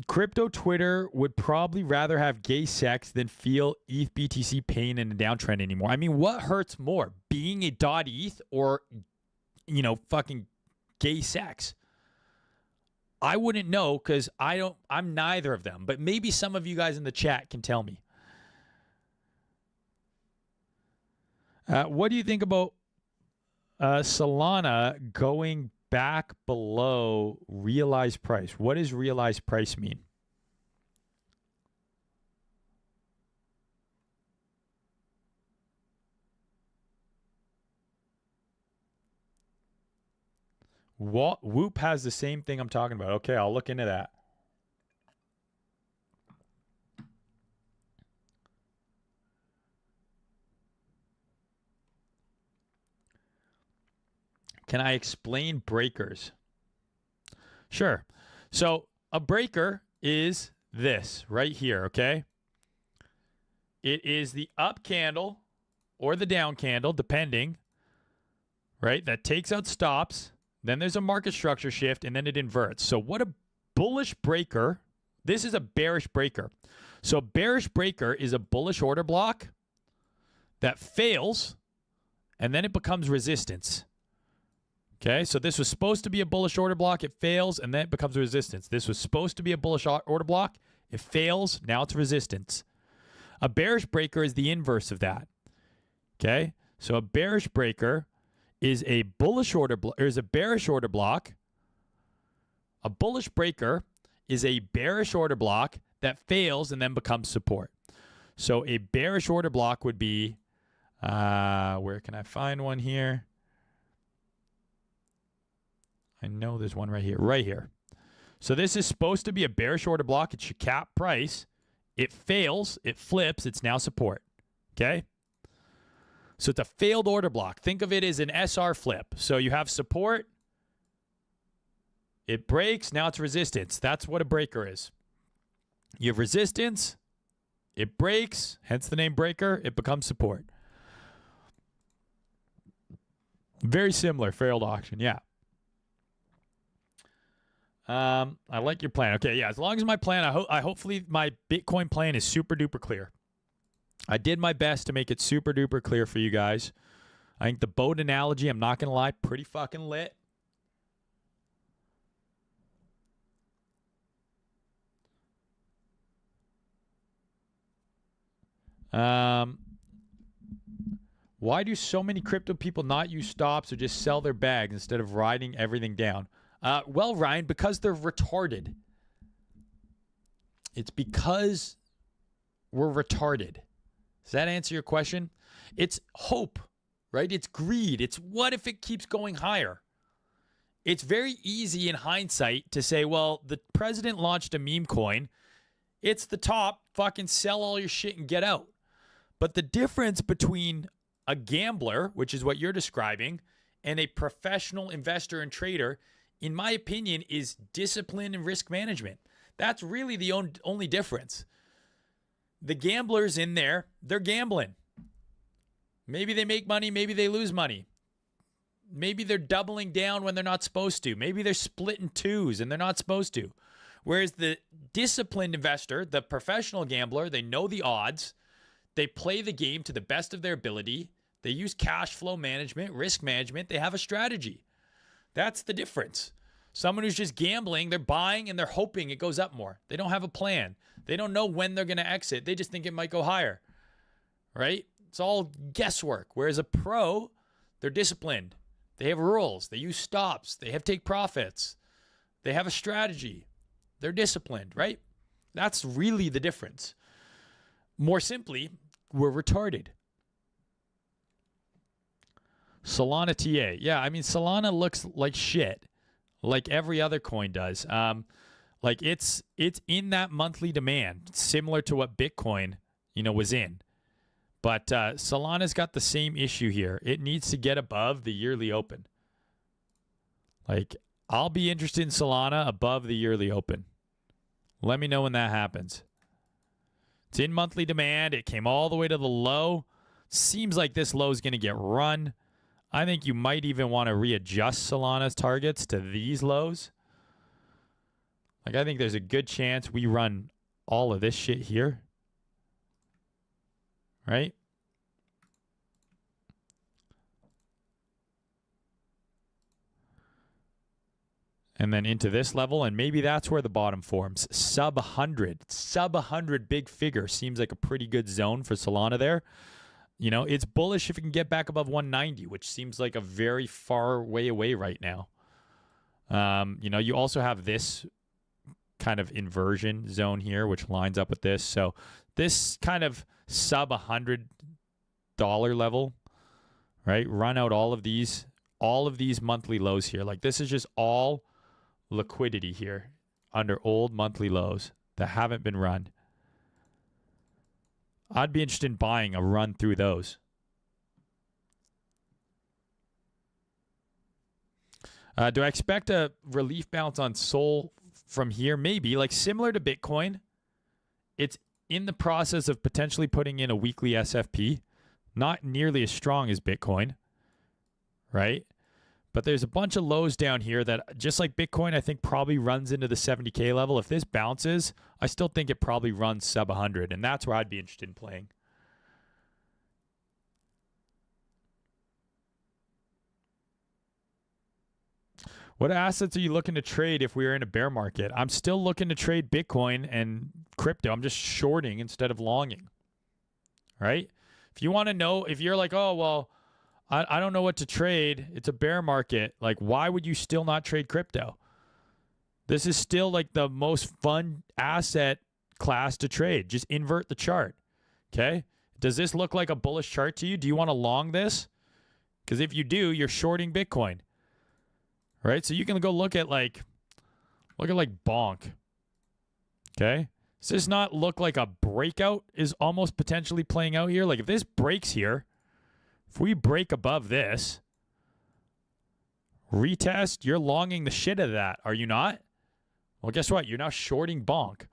Crypto Twitter would probably rather have gay sex than feel ETH BTC pain in a downtrend anymore. I mean, what hurts more? Being a .eth or, fucking gay sex? I wouldn't know because I'm neither of them. But maybe some of you guys in the chat can tell me. What do you think about Solana going back below realized price? What does realized price mean? Whoop has the same thing I'm talking about. Okay, I'll look into that. Can I explain breakers? Sure. So a breaker is this right here, okay? It is the up candle or the down candle, depending, right? That takes out stops. Then there's a market structure shift, and then it inverts. So what a bullish breaker, this is a bearish breaker. So a bearish breaker is a bullish order block that fails, and then it becomes resistance. Okay, so this was supposed to be a bullish order block. It fails, and then it becomes resistance. This was supposed to be a bullish order block. It fails. Now it's resistance. A bearish breaker is the inverse of that. Okay, so a bearish breaker is a bullish order is a bearish order block. A bullish breaker is a bearish order block that fails and then becomes support. So a bearish order block would be, where can I find one here? I know there's one right here. Right here. So this is supposed to be a bearish order block. It's your cap price. It fails. It flips. It's now support. Okay? So it's a failed order block. Think of it as an SR flip. So you have support. It breaks. Now it's resistance. That's what a breaker is. You have resistance. It breaks. Hence the name breaker. It becomes support. Very similar. Failed auction. Yeah. I like your plan. Okay, yeah. As long as my plan, hopefully my Bitcoin plan is super duper clear. I did my best to make it super duper clear for you guys. I think the boat analogy, I'm not gonna lie, pretty fucking lit. Why do so many crypto people not use stops or just sell their bags instead of riding everything down? Well, Ryan, because they're retarded. It's because we're retarded. Does that answer your question? It's hope, right? It's greed. It's what if it keeps going higher? It's very easy in hindsight to say, well, the president launched a meme coin. It's the top. Fucking sell all your shit and get out. But the difference between a gambler, which is what you're describing, and a professional investor and trader, in my opinion, is discipline and risk management. That's really the only difference. The gamblers in there, they're gambling. Maybe they make money, maybe they lose money. Maybe they're doubling down when they're not supposed to. Maybe they're splitting twos and they're not supposed to. Whereas the disciplined investor, the professional gambler, they know the odds. They play the game to the best of their ability. They use cash flow management, risk management. They have a strategy. That's the difference. Someone who's just gambling, they're buying and they're hoping it goes up more. They don't have a plan. They don't know when they're going to exit. They just think it might go higher, right? It's all guesswork. Whereas a pro, they're disciplined. They have rules. They use stops. They have take profits. They have a strategy. They're disciplined, right? That's really the difference. More simply, we're retarded. Solana TA. Yeah, I mean, Solana looks like shit, like every other coin does. Like it's in that monthly demand, similar to what Bitcoin, was in. But Solana's got the same issue here. It needs to get above the yearly open. Like, I'll be interested in Solana above the yearly open. Let me know when that happens. It's in monthly demand. It came all the way to the low. Seems like this low is going to get run. I think you might even want to readjust Solana's targets to these lows. Like, I think there's a good chance we run all of this shit here. Right? And then into this level, and maybe that's where the bottom forms. Sub 100. Sub 100 big figure seems like a pretty good zone for Solana there. It's bullish if it can get back above 190, which seems like a very far way away right now. You also have this kind of inversion zone here, which lines up with this. So this kind of sub $100 level, right? Run out all of these monthly lows here. Like, this is just all liquidity here under old monthly lows that haven't been run. I'd be interested in buying a run through those. Do I expect a relief bounce on Sol from here? Maybe. Like similar to Bitcoin, it's in the process of potentially putting in a weekly SFP. Not nearly as strong as Bitcoin, right? But there's a bunch of lows down here that, just like Bitcoin, I think probably runs into the 70K level. If this bounces, I still think it probably runs sub 100, and that's where I'd be interested in playing. What assets are you looking to trade if we are in a bear market? I'm still looking to trade Bitcoin and crypto. I'm just shorting instead of longing, right? If you want to know, if you're like, oh, well, I don't know what to trade, it's a bear market, like, why would you still not trade crypto? This is still like the most fun asset class to trade. Just invert the chart, okay? Does this look like a bullish chart to you? Do you want to long this? Because if you do, you're shorting Bitcoin, right? So you can go look at like Bonk, okay? Does this not look like a breakout is almost potentially playing out here? Like if this breaks here, if we break above this, retest, you're longing the shit out of that, are you not? Well, guess what? You're now shorting Bonk.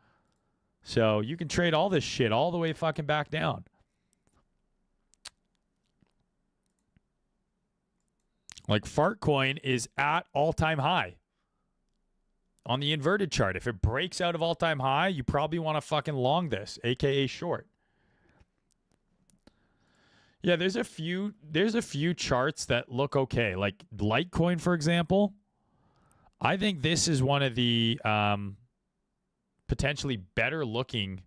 So you can trade all this shit all the way fucking back down. Like Fartcoin is at all-time high on the inverted chart. If it breaks out of all-time high, you probably want to fucking long this, aka short. Yeah, there's a few charts that look okay. Like Litecoin, for example. I think this is one of the potentially better looking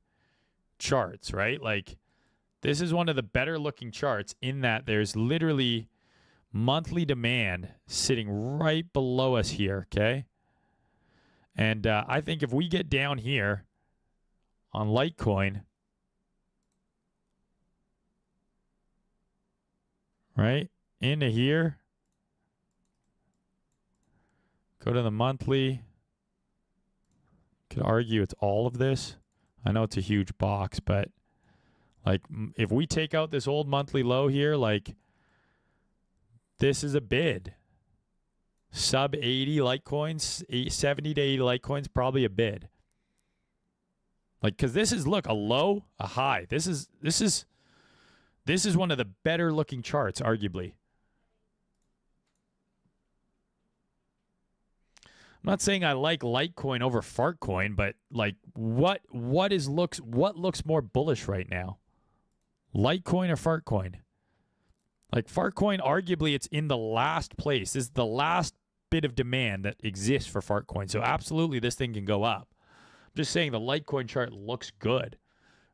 charts, right? Like this is one of the better looking charts in that there's literally monthly demand sitting right below us here, okay? And I think if we get down here on Litecoin, right, into here, go to the monthly, could argue it's all of this. I know it's a huge box, but like if we take out this old monthly low here, like this is a bid. Sub 80 Litecoins, 70 to 80 Litecoins, probably a bid. Like, because this is, look, a low, a high. This is one of the better looking charts, arguably. I'm not saying I like Litecoin over Fartcoin, but like what looks more bullish right now? Litecoin or Fartcoin? Like Fartcoin, arguably it's in the last place. This is the last bit of demand that exists for Fartcoin. So absolutely this thing can go up. I'm just saying the Litecoin chart looks good,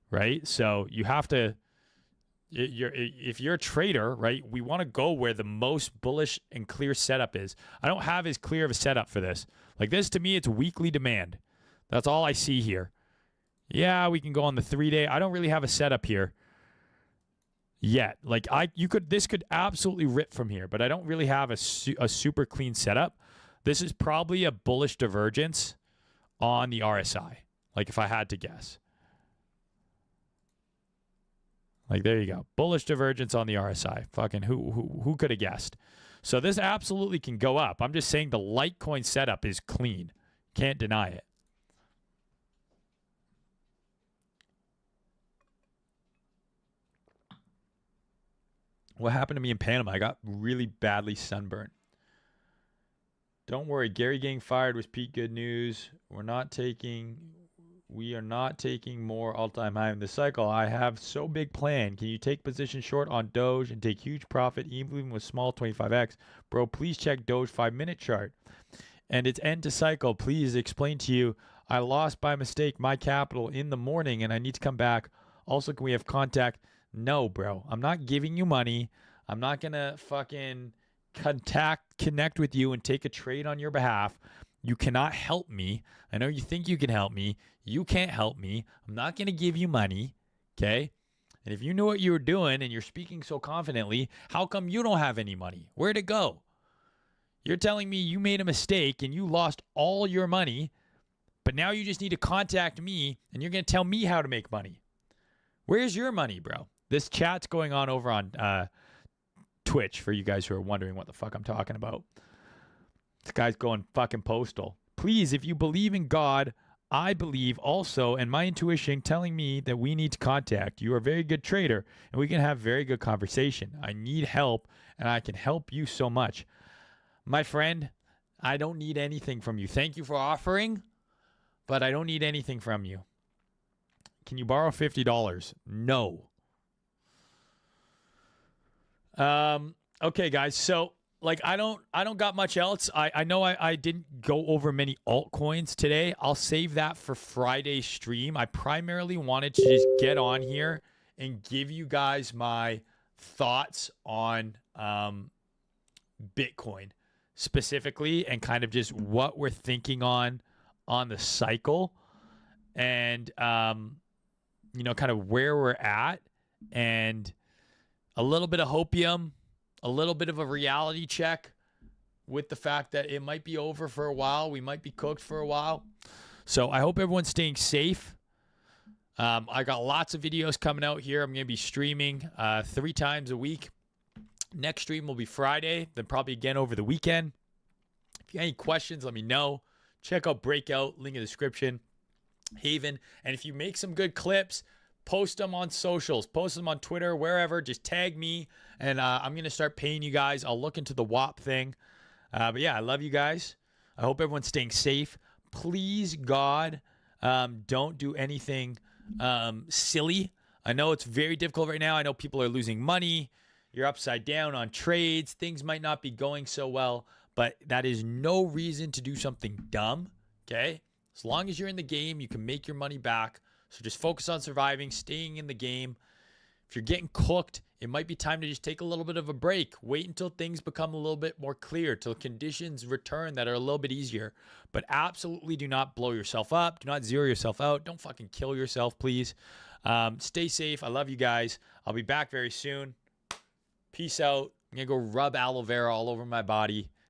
right? So you have to, if you're a trader, right, we want to go where the most bullish and clear setup is. I don't have as clear of a setup for this. Like this, to me, it's weekly demand. That's all I see here. Yeah, we can go on the 3-day. I don't really have a setup here yet. Like this could absolutely rip from here, but I don't really have a super clean setup. This is probably a bullish divergence on the RSI. Like if I had to guess. Like, there you go. Bullish divergence on the RSI. Fucking who could have guessed? So this absolutely can go up. I'm just saying the Litecoin setup is clean. Can't deny it. What happened to me in Panama? I got really badly sunburned. Don't worry. Gary getting fired was peak good news. We are not taking more all-time high in the cycle. I have so big plan. Can you take position short on Doge and take huge profit even with small 25x? Bro, please check Doge 5-minute chart. And its end to cycle. Please explain to you. I lost by mistake my capital in the morning and I need to come back. Also, can we have contact? No, bro. I'm not giving you money. I'm not going to fucking connect with you and take a trade on your behalf. You cannot help me. I know you think you can help me. You can't help me. I'm not going to give you money, okay? And if you knew what you were doing and you're speaking so confidently, how come you don't have any money? Where'd it go? You're telling me you made a mistake and you lost all your money, but now you just need to contact me and you're going to tell me how to make money. Where's your money, bro? This chat's going on over on Twitch for you guys who are wondering what the fuck I'm talking about. This guy's going fucking postal. Please, if you believe in God, I believe also, and my intuition telling me that we need to contact. You are a very good trader, and we can have very good conversation. I need help, and I can help you so much. My friend, I don't need anything from you. Thank you for offering, but I don't need anything from you. Can you borrow $50? No. Okay, guys. So, I don't got much else. I know I didn't go over many altcoins today. I'll save that for Friday's stream. I primarily wanted to just get on here and give you guys my thoughts on Bitcoin specifically, and kind of just what we're thinking on the cycle, and kind of where we're at, and a little bit of hopium, a little bit of a reality check with the fact that it might be over for a while. We might be cooked for a while. So I hope everyone's staying safe. I got lots of videos coming out here. I'm going to be streaming 3 times a week. Next stream will be Friday, then probably again over the weekend. If you have any questions, let me know. Check out Breakout, link in the description. Haven. And if you make some good clips, post them on socials, post them on Twitter, wherever. Just tag me, and I'm going to start paying you guys. I'll look into the WAP thing. But yeah, I love you guys. I hope everyone's staying safe. Please, God, don't do anything silly. I know it's very difficult right now. I know people are losing money. You're upside down on trades. Things might not be going so well, but that is no reason to do something dumb, okay? As long as you're in the game, you can make your money back. So just focus on surviving, staying in the game. If you're getting cooked, it might be time to just take a little bit of a break. Wait until things become a little bit more clear, till conditions return that are a little bit easier. But absolutely do not blow yourself up. Do not zero yourself out. Don't fucking kill yourself, please. Stay safe. I love you guys. I'll be back very soon. Peace out. I'm going to go rub aloe vera all over my body.